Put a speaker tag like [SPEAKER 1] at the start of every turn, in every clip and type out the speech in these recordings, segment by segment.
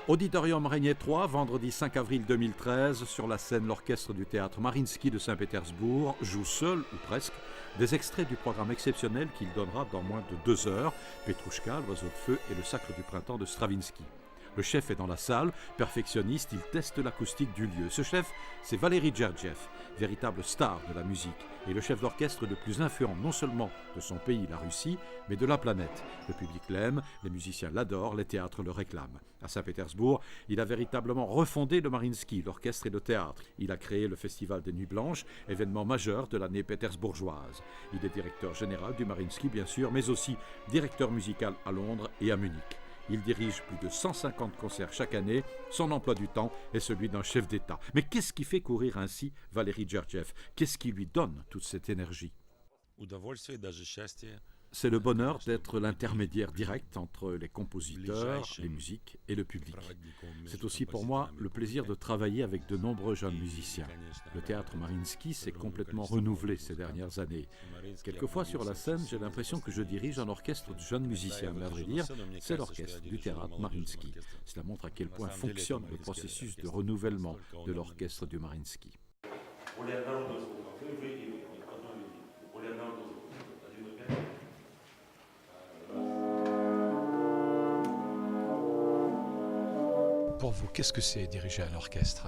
[SPEAKER 1] Auditorium Régnier 3, vendredi 5 avril 2013, sur la scène, l'orchestre du théâtre Mariinsky de Saint-Pétersbourg joue seul, ou presque, des extraits du programme exceptionnel qu'il donnera dans moins de 2 heures, Petrouchka, l'oiseau de feu et le sacre du printemps de Stravinsky. Le chef est dans la salle, perfectionniste, il teste l'acoustique du lieu. Ce chef, c'est Valéry Gergiev, véritable star de la musique, et le chef d'orchestre le plus influent non seulement de son pays, la Russie, mais de la planète. Le public l'aime, les musiciens l'adorent, les théâtres le réclament. À Saint-Pétersbourg, il a véritablement refondé le Mariinsky, l'orchestre et le théâtre. Il a créé le Festival des Nuits Blanches, événement majeur de l'année pétersbourgeoise. Il est directeur général du Mariinsky, bien sûr, mais aussi directeur musical à Londres et à Munich. Il dirige plus de 150 concerts chaque année. Son emploi du temps est celui d'un chef d'État. Mais qu'est-ce qui fait courir ainsi Valéry Gergiev? Qu'est-ce qui lui donne toute cette énergie? C'est le bonheur d'être l'intermédiaire direct entre les compositeurs, les musiques et le public. C'est aussi pour moi le plaisir de travailler avec de nombreux jeunes musiciens. Le théâtre Mariinsky s'est complètement renouvelé ces dernières années. Quelquefois sur la scène, j'ai l'impression que je dirige un orchestre de jeunes musiciens, mais à vrai dire, c'est l'orchestre du théâtre Mariinsky. Cela montre à quel point fonctionne le processus de renouvellement de l'orchestre du Mariinsky.
[SPEAKER 2] Pour vous, qu'est-ce que c'est diriger un orchestre?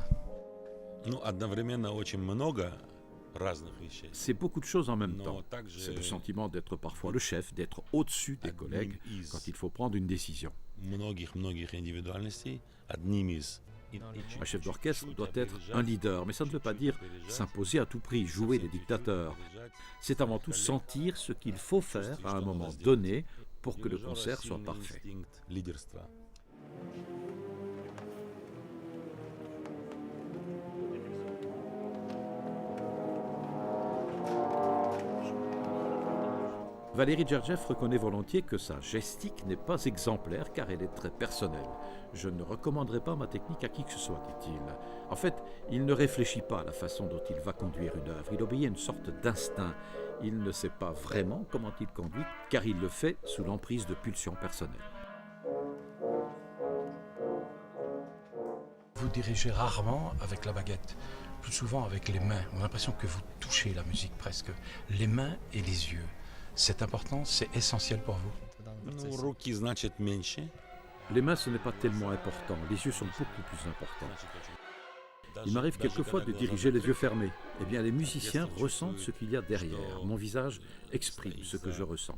[SPEAKER 1] C'est beaucoup de choses en même temps. C'est le sentiment d'être parfois le chef, d'être au-dessus des collègues quand il faut prendre une décision. Un chef d'orchestre doit être un leader, mais ça ne veut pas dire s'imposer à tout prix, jouer les dictateurs. C'est avant tout sentir ce qu'il faut faire à un moment donné pour que le concert soit parfait. Valéry Gergiev reconnaît volontiers que sa gestique n'est pas exemplaire car elle est très personnelle. Je ne recommanderai pas ma technique à qui que ce soit, dit-il. En fait, il ne réfléchit pas à la façon dont il va conduire une œuvre. Il obéit à une sorte d'instinct. Il ne sait pas vraiment comment il conduit car il le fait sous l'emprise de pulsions personnelles.
[SPEAKER 2] Vous dirigez rarement avec la baguette, plus souvent avec les mains. On a l'impression que vous touchez la musique presque. Les mains et les yeux. C'est important, c'est essentiel pour vous?
[SPEAKER 1] Les mains, ce n'est pas tellement important. Les yeux sont beaucoup plus importants. Il m'arrive quelquefois de diriger les yeux fermés. Eh bien, les musiciens ressentent ce qu'il y a derrière. Mon visage exprime ce que je ressens.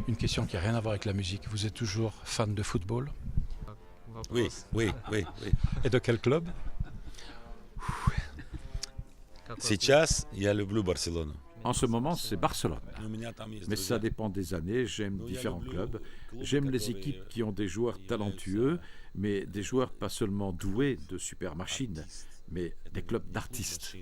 [SPEAKER 2] Une question qui n'a rien à voir avec la musique. Vous êtes toujours fan de football?
[SPEAKER 3] Oui.
[SPEAKER 2] Et de quel club?
[SPEAKER 3] Сейчас я люблю Барселону.
[SPEAKER 1] En ce moment, c'est Barcelone. Mais ça dépend des années. J'aime différents clubs. J'aime les équipes qui ont des joueurs talentueux, mais des joueurs pas seulement doués de super machines, mais des clubs d'artistes.